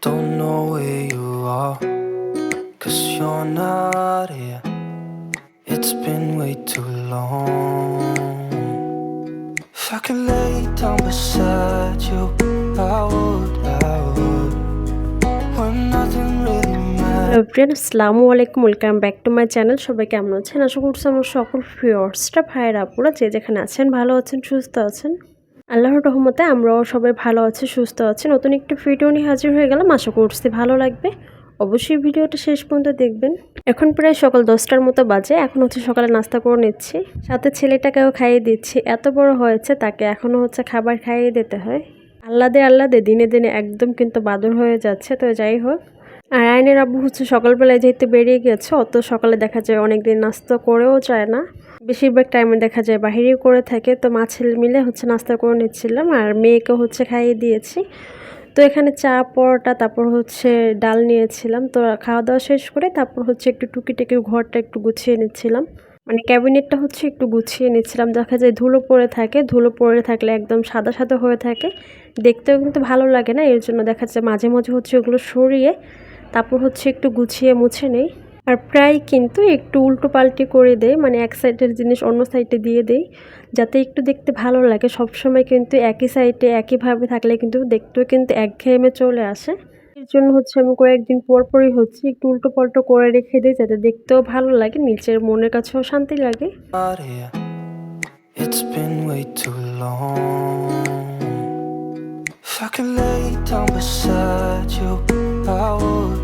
Don't know where you are, 'cause you're not here. It's been way too long. If I could lay down beside you, I would, when nothing really hello matters. Friend, আসসালামু আলাইকুম। Welcome back to my channel. সবাই কেমন আছেন? আশা করছি আমার সকল ভিউয়ার্সরা, ভাইয়েরা, আপুরা যে যেখানে আছেন ভালো আছেন, সুস্থ আছেন। আল্লাহর রহমতে আমরাও সবাই ভালো আছি, সুস্থ আছি। নতুন একটা ভিডিও নিয়ে হাজির হয়ে গেলাম, আশা করছি ভালো লাগবে। অবশ্যই ভিডিওটা শেষ পর্যন্ত দেখবেন। এখন প্রায় সকাল 10টার মতো বাজে। এখন হচ্ছে সকালে নাস্তা করে নিচ্ছি, সাথে ছেলেটাকেও খাইয়ে দিচ্ছি। এত বড় হয়েছে, তাকে এখনও হচ্ছে খাবার খাইয়ে দিতে হয়। আল্লাদে দিনে দিনে একদম কিন্তু বাদর হয়ে যাচ্ছে। তো যাই হোক, আর আইনের আব্বু হচ্ছে সকালবেলায় যেহেতু বেরিয়ে গেছে, অত সকালে দেখা যায় অনেকদিন নাস্তা করেও যায় না। বেশিরভাগ টাইমে দেখা যায় বাহিরেই করে থাকে। তো মা ছেলে মিলে হচ্ছে নাস্তা করে নিচ্ছিলাম, আর মেয়েকে হচ্ছে খাইয়ে দিয়েছি। তো এখানে চা, পরোটা, তারপর হচ্ছে ডাল নিয়েছিলাম। তো খাওয়া দাওয়া শেষ করে তারপর হচ্ছে একটু টুকিটাকি ঘরটা একটু গুছিয়ে নিচ্ছিলাম। মানে ক্যাবিনেটটা হচ্ছে একটু গুছিয়ে নিচ্ছিলাম। দেখা যায় ধুলো পড়ে থাকে, ধুলো পড়ে থাকলে একদম সাদা সাদা হয়ে থাকে, দেখতেও কিন্তু ভালো লাগে না। এর জন্য দেখা যায় মাঝে মাঝে হচ্ছে ওগুলো সরিয়ে তারপর হচ্ছে একটু গুছিয়ে মুছে নেই। আর প্রায় কিন্তু একটু উল্টো পাল্টি করে দেয়, মানে এক সাইডের জিনিস অন্য সাইডে দিয়ে দেই, যাতে একটু দেখতে ভালো লাগে। সবসময় কিন্তু একই সাইডে একইভাবে থাকলে কিন্তু দেখতেও কিন্তু একঘেয়েমে চলে আসে। এর জন্য হচ্ছে আমি কয়েকদিন পর পরই হচ্ছে একটু উল্টো পাল্টো করে রেখে দিই, যাতে দেখতেও ভালো লাগে, নিচের মনের কাছেও শান্তি লাগে। Not here. It's been way too long. If I could lay down beside you, I would,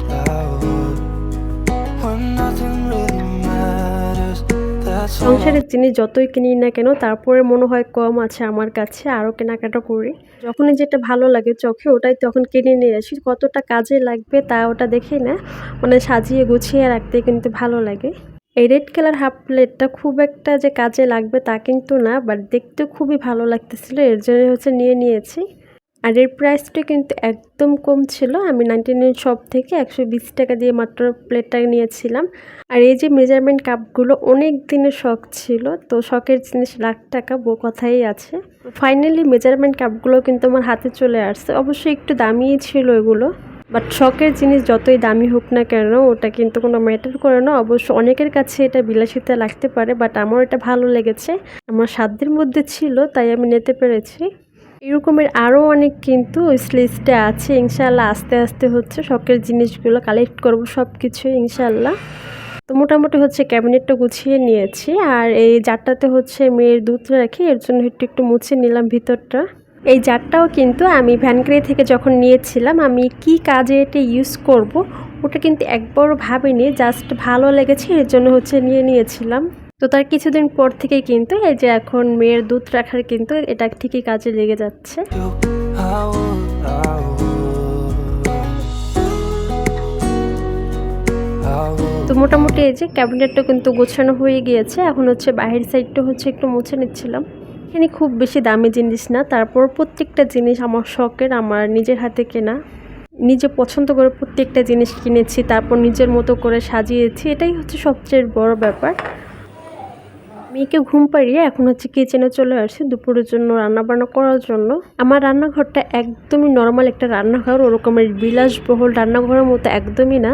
when nothing really matters. That's all. সংসারের জিনিস যতই কিনি না কেন, তারপরে মনে হয় কম আছে আমার কাছে, আরও কেনাকাটা করি। যখনই যেটা ভালো লাগে চোখে, ওটাই তখন কিনে নিয়ে আসি। কতটা কাজে লাগবে তা ওটা দেখি না, মানে সাজিয়ে গুছিয়ে রাখতে কিন্তু ভালো লাগে। এই রেড কালার হাফ প্লেটটা খুব একটা যে কাজে লাগবে তা কিন্তু না, বাট দেখতে খুবই ভালো লাগতেছিল, এর জন্য হচ্ছে নিয়ে নিয়েছি। আর এর প্রাইসটা কিন্তু একদম কম ছিল। আমি 99 শপ থেকে 120 টাকা দিয়ে মাত্র প্লেটটা নিয়েছিলাম। আর এই যে মেজারমেন্ট কাপগুলো অনেক দিনের শখ ছিল, তো শখের জিনিস লাখ টাকা কথাই আছে। ফাইনালি মেজারমেন্ট কাপগুলো কিন্তু আমার হাতে চলে আসছে। অবশ্যই একটু দামিই ছিল এগুলো, বাট শখের জিনিস যতই দামি হোক না কেন, ওটা কিন্তু কোনো ম্যাটার করে না। অবশ্য অনেকের কাছে এটা বিলাসিতা লাগতে পারে, বাট আমার এটা ভালো লেগেছে, আমার সাধ্যের মধ্যে ছিল, তাই আমি নিতে পেরেছি। এরকমের আরও অনেক কিন্তু লিস্টে আছে। ইনশাআল্লাহ আস্তে আস্তে হচ্ছে শখের জিনিসগুলো কালেক্ট করবো সব কিছু ইনশাআল্লাহ। তো মোটামুটি হচ্ছে ক্যাবিনেটটা গুছিয়ে নিয়েছি। আর এই জারটাতে হচ্ছে মেয়ের দুধ রাখি, এর জন্য একটু একটু মুছে নিলাম ভিতরটা। এই জারটাও কিন্তু আমি ভ্যানগ্রে থেকে যখন নিয়েছিলাম, আমি কি কাজে এটা ইউজ করব ওটা কিন্তু একবারও ভাবিনি, জাস্ট ভালো লেগেছে এর জন্য হচ্ছে নিয়ে নিয়েছিলাম। তো তার কিছুদিন পর থেকে কিন্তু এই যে এখন মেয়ের দুধ রাখার কিন্তু এটা ঠিকই কাজে লেগে যাচ্ছে। You, I would, I would. তো মোটামুটি এই যে ক্যাবিনেটটা কিন্তু গোছানো হয়ে গিয়েছে। এখন হচ্ছে বাহির সাইডটা হচ্ছে একটু মুছে নিচ্ছিলাম। এখানে খুব বেশি দামি জিনিস না, তারপর প্রত্যেকটা জিনিস আমার শখের, আমার নিজের হাতে কেনা, নিজে পছন্দ করে প্রত্যেকটা জিনিস কিনেছি, তারপর নিজের মতো করে সাজিয়েছি। এটাই হচ্ছে সবচেয়ে বড় ব্যাপার। মেয়েকে ঘুম পাড়িয়ে এখন হচ্ছে কিচেনে চলে আসছি দুপুরের জন্য রান্নাবান্না করার জন্য। আমার রান্নাঘরটা একদমই নর্মাল একটা রান্নাঘর, ওরকমের বিলাসবহুল রান্নাঘরের মতো একদমই না।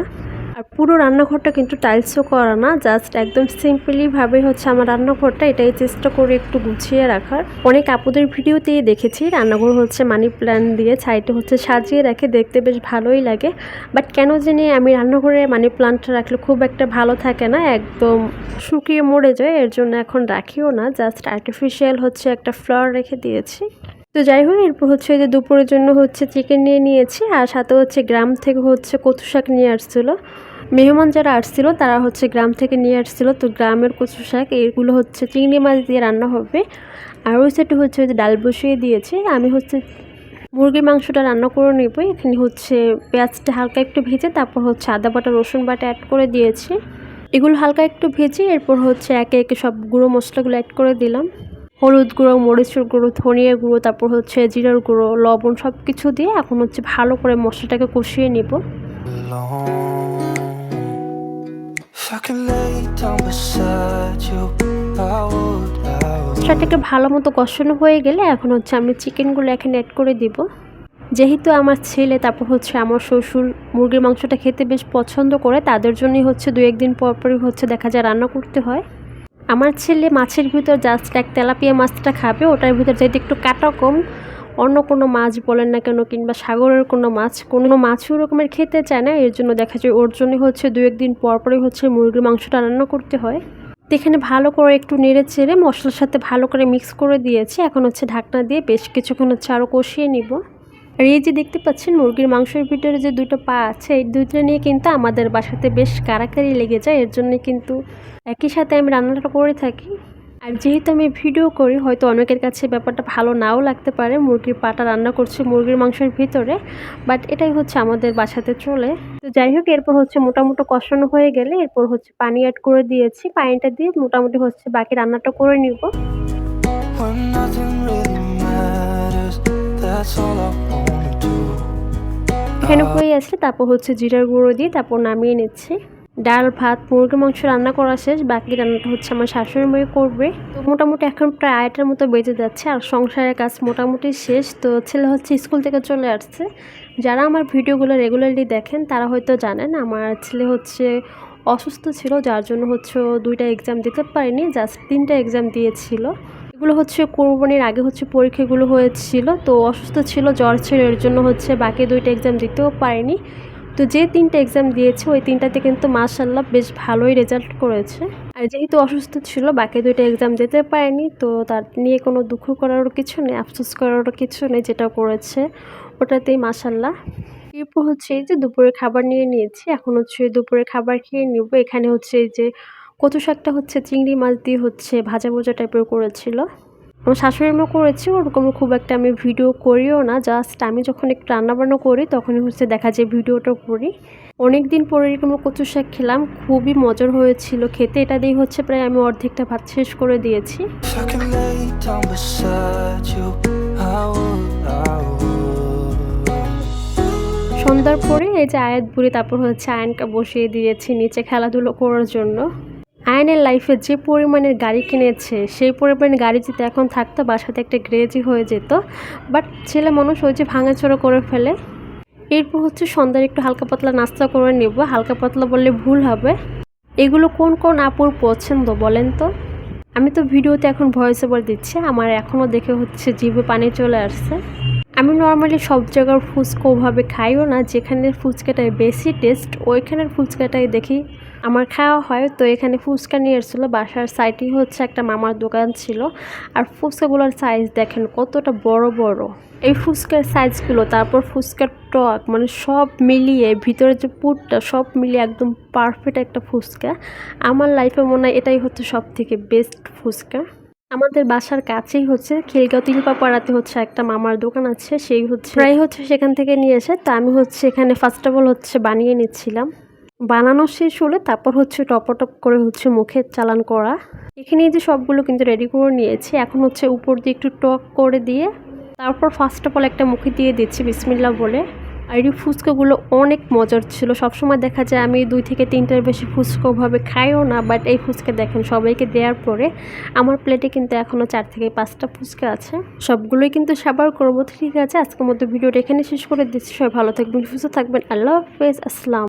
আর পুরো রান্নাঘরটা কিন্তু টাইলসও করা না, জাস্ট একদম সিম্পলি ভাবে হচ্ছে আমার রান্নাঘরটা, এটাই চেষ্টা করি একটু গুছিয়ে রাখার। অনেক আপুদের ভিডিওতেই দেখেছি রান্নাঘর হচ্ছে মানি প্ল্যান্ট দিয়ে সাইডে হচ্ছে সাজিয়ে রাখে, দেখতে বেশ ভালোই লাগে। বাট কেন জানি আমি রান্নাঘরে মানি প্ল্যান্টটা রাখলে খুব একটা ভালো থাকে না, একদম শুকিয়ে মরে যায়। এর জন্য এখন রাখিও না, জাস্ট আর্টিফিশিয়াল হচ্ছে একটা ফ্লাওয়ার রেখে দিয়েছি। তো যাই হোক, এরপর হচ্ছে যে দুপুরের জন্য হচ্ছে চিকেন নিয়ে নিয়েছি, আর সাথে হচ্ছে গ্রাম থেকে হচ্ছে কচু শাক নিয়ে আসছিলো। মেহমান যারা আসছিল তারা হচ্ছে গ্রাম থেকে নিয়ে আসছিল। তো গ্রামের কচু শাক এইগুলো হচ্ছে চিংড়ি মাছ দিয়ে রান্না হবে। আর ওই সাইডে হচ্ছে যে ডাল বসিয়ে দিয়েছে। আমি হচ্ছে মুরগির মাংসটা রান্না করে নেব। এখানে হচ্ছে পেঁয়াজটা হালকা একটু ভেজে তারপর হচ্ছে আদা বাটা রসুন বাটা অ্যাড করে দিয়েছি। এগুলো হালকা একটু ভেজে এরপর হচ্ছে একে একে সব গুঁড়ো মশলাগুলো অ্যাড করে দিলাম। হলুদ গুঁড়ো, মরিচের গুঁড়ো, ধনিয়ার গুঁড়ো, তারপর হচ্ছে জিরার গুঁড়ো, লবণ সব কিছু দিয়ে এখন হচ্ছে ভালো করে মশলাটাকে কষিয়ে নেব। If I could lay down beside you, I would, মশলাটাকে ভালো মতো কষানো হয়ে গেলে এখন হচ্ছে আমি চিকেনগুলো এখানে অ্যাড করে দিব। যেহেতু আমার ছেলে তারপর হচ্ছে আমার শ্বশুর মুরগির মাংসটা খেতে বেশ পছন্দ করে, তাদের জন্যই হচ্ছে 2-1 দিন পর পরই হচ্ছে দেখা যায় রান্না করতে হয়। আমার ছেলে মাছের ভিতর জাস্ট এক তেলাপিয়া মাছটা খাবে, ওটার ভিতর যদি একটু কাটা কম, অন্য কোনো মাছ বলেন না কেন কিংবা সাগরের কোনো মাছই ওরকমের খেতে চায় না। এর জন্য দেখা যায় ওর জন্য হচ্ছে 2-1 দিন পর পরই হচ্ছে মুরগির মাংসটা রান্না করতে হয়। তো এখানে ভালো করে একটু নেড়ে চেড়ে মশলার সাথে ভালো করে মিক্স করে দিয়েছি। এখন হচ্ছে ঢাকনা দিয়ে বেশ কিছুক্ষণ হচ্ছে আরও কষিয়ে নিব। আর এই যে দেখতে পাচ্ছেন মুরগির মাংসের ভিতরে যে 2টো পা আছে, এই 2টা নিয়ে কিন্তু আমাদের বাসাতে বেশ কাড়াকাড়ি লেগে যায়। এর জন্য কিন্তু একই সাথে আমি রান্নাটা করে থাকি। আর যেহেতু আমি ভিডিও করি, হয়তো অনেকের কাছে ব্যাপারটা ভালো নাও লাগতে পারে, মুরগির পাটা রান্না করছি মুরগির মাংসের ভিতরে, বাট এটাই হচ্ছে আমাদের বাসাতে চলে। তো যাই হোক, এরপর হচ্ছে মোটামুটি কষানো হয়ে গেলে এরপর হচ্ছে পানি অ্যাড করে দিয়েছি। পানিটা দিয়ে মোটামুটি হচ্ছে বাকি রান্নাটা করে নিব। When nothing really matters, that's all I wanna do. এখানে হয়ে আসলে তারপর হচ্ছে জিরার গুঁড়ো দিয়ে তারপর নামিয়ে নিচ্ছি। ডাল ভাত মুরগির মাংস রান্না করা শেষ, বাকি রান্নাটা হচ্ছে আমার শাশুড়ি মাই করবে। তো মোটামুটি এখন প্রায় 8টার মতো বেজে যাচ্ছে আর সংসারের কাজ মোটামুটি শেষ। তো ছেলে হচ্ছে স্কুল থেকে চলে আসছে। যারা আমার ভিডিওগুলো রেগুলারলি দেখেন তারা হয়তো জানেন আমার ছেলে হচ্ছে অসুস্থ ছিল, যার জন্য হচ্ছে 2টা এক্সাম দিতে পারেনি, জাস্ট 3টা এক্সাম দিয়েছিল। এগুলো হচ্ছে কোরবানির আগে হচ্ছে পরীক্ষাগুলো হয়েছিল, তো অসুস্থ ছিল, জ্বর ছিল, এর জন্য হচ্ছে বাকি 2টা এক্সাম দিতেও পারেনি। তো যে 3টা এক্সাম দিয়েছে ওই 3টাতে কিন্তু মাশাআল্লাহ বেশ ভালোই রেজাল্ট করেছে। আর যেহেতু অসুস্থ ছিল বাকি 2টা এক্সাম দিতে পারেনি, তো তার নিয়ে কোনো দুঃখ করারও কিছু নেই, আফসোস করারও কিছু নেই, যেটা করেছে ওটাতেই মাশাআল্লাহ। এরপর হচ্ছে এই যে দুপুরের খাবার নিয়ে নিয়েছি, এখন হচ্ছে দুপুরের খাবার খেয়ে নিব। এখানে হচ্ছে এই যে কচু শাকটা হচ্ছে চিংড়ি মাছ দিয়ে হচ্ছে ভাজা ভাজা টাইপের করেছিল, আমার শাশুড়ি মা করেছে। ওরকম খুব একটা আমি ভিডিও করিও না, জাস্ট আমি যখন একটু রান্নাবান্না করি তখনই হচ্ছে দেখা যায় ভিডিওটা করি। অনেক দিন পরে এরকম কচু শাক খেলাম, খুবই মজার হয়েছিল খেতে। এটা দিয়ে হচ্ছে প্রায় আমি অর্ধেকটা ভাত শেষ করে দিয়েছি। If I could lay down beside you, I would. সন্ধ্যার পরে এই যে আয়াত বুড়ি তারপর হচ্ছে আয়নকে বসিয়ে দিয়েছি নিচে খেলাধুলো করার জন্য। আয়নের লাইফে যে পরিমাণের গাড়ি কিনেছে, সেই পরিমাণের গাড়ি যদি এখন থাকতো বাসাতে একটা গ্রেজি হয়ে যেত, বাট ছেলে মানুষ ওই যে ভাঙাচোরা করে ফেলে। এরপর হচ্ছে সন্ধ্যার একটু হালকা পাতলা নাস্তা করে নেব। হালকা পাতলা বললে ভুল হবে। এগুলো কোন কোন আপুর পছন্দ বলেন তো? আমি তো ভিডিওতে এখন ভয়েস ওভার দিচ্ছি, আমার এখনও দেখে হচ্ছে জিভে পানি চলে আসছে। আমি নর্মালি সব জায়গার ফুচকা ওভাবে খাইও না, যেখানের ফুচকাটায় বেশি টেস্ট ওইখানের ফুচকাটাই দেখি আমার খাওয়া হয়। তো এখানে ফুচকা নিয়ে এসেছিলো, বাসার সাইডেই হচ্ছে একটা মামার দোকান ছিল। আর ফুচকাগুলোর সাইজ দেখেন কতটা বড় বড়, এই ফুচকার সাইজগুলো, তারপর ফুচকার টক, মানে সব মিলিয়ে ভিতরে যে পুরটা সব মিলিয়ে একদম পারফেক্ট একটা ফুচকা। আমার লাইফে মনে হয় এটাই হচ্ছে সব থেকে বেস্ট ফুচকা। আমাদের বাসার কাছেই হচ্ছে খিলগাঁও তিলপাপাড়াতে হচ্ছে একটা মামার দোকান আছে, সেই হচ্ছে প্রায় হচ্ছে সেখান থেকে নিয়ে এসে। তা আমি হচ্ছে এখানে ফার্স্ট অফ অল হচ্ছে বানিয়ে নিচ্ছিলাম। বানানো শেষ হলে তারপর হচ্ছে টপ করে হচ্ছে মুখে চালান করা। এখানে যে সবগুলো কিন্তু রেডি করে নিয়েছি, এখন হচ্ছে উপর দিয়ে একটু টক করে দিয়ে তারপর ফার্স্ট অফ অল একটা মুখে দিয়ে দিচ্ছি বিসমিল্লাহ বলে। আর এই ফুচকাগুলো অনেক মজার ছিল। সবসময় দেখা যায় আমি 2 থেকে 3টার বেশি ফুচকা ওভাবে খাইও না, বাট এই ফুচকা দেখেন সবাইকে দেওয়ার পরে আমার প্লেটে কিন্তু এখনও 4 থেকে 5টা ফুচকা আছে। সবগুলোই কিন্তু সাবার করবো। ঠিক আছে, আজকের মতো ভিডিওটা এখানে শেষ করে দিচ্ছি। সবাই ভালো থাকবেন, সুস্থ থাকবেন। আল্লাহ হাফেজ, আসসালাম।